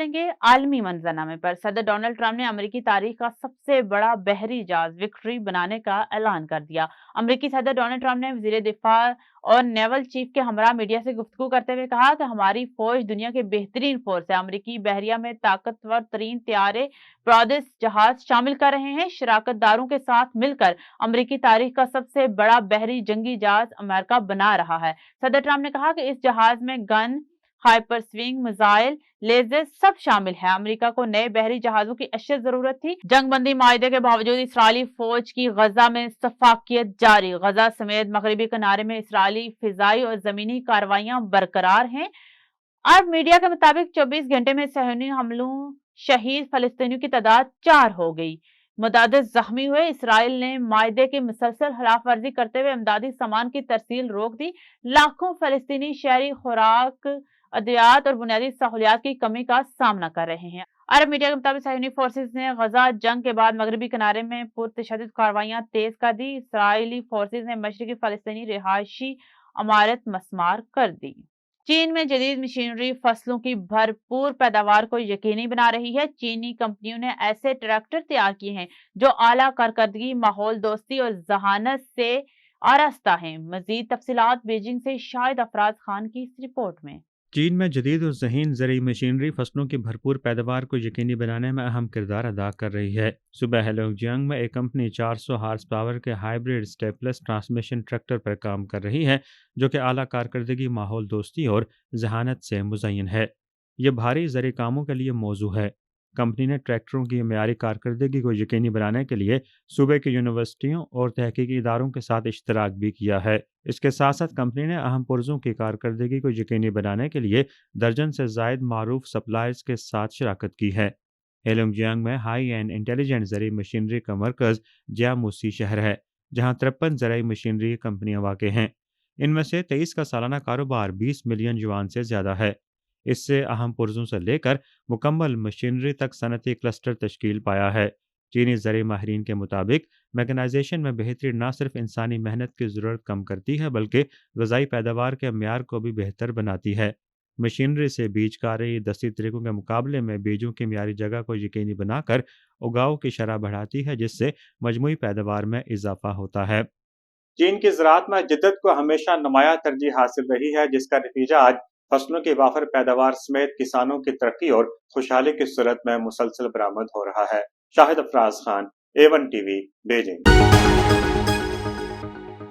चलेंगे आलमी मंजरनामे पर। सदर डोनाल्ड ट्रंप ने अमेरिकी तारीख का सबसे बड़ा बहरी जहाज विक्ट्री बनाने का ऐलान कर दिया। अमेरिकी सदर डोनाल्ड ट्रंप ने वजीर दिफा और नेवल चीफ के हमरा मीडिया से गुफ्तगू करते हुए कहा कि हमारी फौज दुनिया के बेहतरीन फोर्स है। अमेरिकी बहरिया में ताकतवर तरीन तैयारे प्रादेश जहाज शामिल कर रहे हैं। शराकतदारों के साथ मिलकर अमेरिकी तारीख का सबसे बड़ा बहरी जंगी जहाज अमेरिका बना रहा है। सदर ट्रंप ने कहा कि इस जहाज में गन, हाइपरस्विंग मिसाइल, लेजर सब शामिल है। अमेरिका को नए बहरी जहाजों की अशद जरूरत थी। जंगबंदी माहिदे के बावजूद इसराइली फौज की गजा में सफाकियत जारी। गजा समेत मगरबी किनारे में इसराइली फिजाई और जमीनी कार्रवाइयां बरकरार हैं। अरब मीडिया के मुताबिक 24 घंटे में सहयूनी हमलों शहीद फलस्तीनियों की तादाद 4 हो गई। मुतअद्दिद जख्मी हुए। इसराइल ने मायदे की मुसलसल खिलाफ वर्जी करते हुए इमदादी सामान की तरसील रोक दी। लाखों फलस्तीनी शहरी खुराक, अद्वियात और बुनियादी सहूलियात की कमी का सामना कर रहे हैं। अरब मीडिया के मुताबिक सहयूनी फोर्सेस ने गजा जंग के बाद मगरबी किनारे में पुरतशद्दुद कार्रवाइयां तेज कर दी। इसराइली फोर्सेस ने मशरकी फलस्तीनी रिहायशी इमारत मस्मार कर दी। चीन में जदीद मशीनरी फसलों की भरपूर पैदावार को यकीनी बना रही है। चीनी कंपनियों ने ऐसे ट्रैक्टर तैयार किए हैं जो आला कारकर्दगी, माहौल दोस्ती और जहानत से आरास्ता हैं। मजीद तफसीलात बीजिंग से शाहिद अफराज खान की इस रिपोर्ट में। चीन में जदीद और ज़हीन ज़रूरी मशीनरी फसलों की भरपूर पैदावार को यकीनी बनाने में अहम किरदार अदा कर रही है। सुबह हेलोंगजियांग में एक कंपनी 400 हार्स पावर के हाइब्रिड स्टेपलेस ट्रांसमिशन ट्रैक्टर पर काम कर रही है जो कि आला कारकर्दगी, माहौल दोस्ती और जहानत से मुज़य्यन है। ये भारी ज़रूरी कामों के लिए मौजू है। कंपनी ने ट्रैक्टरों की मेयारी कारकर्दगी को यकीनी बनाने के लिए सूबे की यूनिवर्सिटियों और तहकीकी इदारों के साथ इश्तराक भी किया है। इसके साथ साथ कंपनी ने अहम पुर्जों की कारकर्दगी को यकीनी बनाने के लिए दर्जन से जायद मारूफ सप्लायर्स के साथ शराकत की है। हेलोंगजियांग में हाई एंड इंटेलिजेंट ज़रूरी मशीनरी का मरकज़ जियामुसी शहर है, जहाँ 53 ज़रूरी मशीनरी कंपनियाँ वाक़ हैं। इनमें से 23 का सालाना कारोबार 20 मिलियन युआन से ज़्यादा है। इससे अहम पुर्जों से लेकर मुकम्मल मशीनरी तक सनती क्लस्टर तश्कील पाया है। चीनी ज़रूरी माहिरीन के मुताबिक मैकेनाइजेशन में बेहतरी न सिर्फ इंसानी मेहनत की ज़रूरत कम करती है बल्कि ग़ज़ाई पैदावार के म्यार को भी बेहतर बनाती है। मशीनरी से बीजकारी दस्ती तरीकों के मुकाबले में बीजों की म्यारी जगह को यकीनी बनाकर उगाव की शरह बढ़ाती है, जिससे मजमूई पैदावार में इजाफा होता है। चीन की ज़राअत में जिद्दत को हमेशा नुमाया तरजीह हासिल रही है, जिसका नतीजा आज फसलों की वाफर पैदावार समेत किसानों की तरक्की और खुशहाली की सूरत में मुसलसल बरामद हो रहा है। Shahid Afraz Khan, A1 TV, Beijing.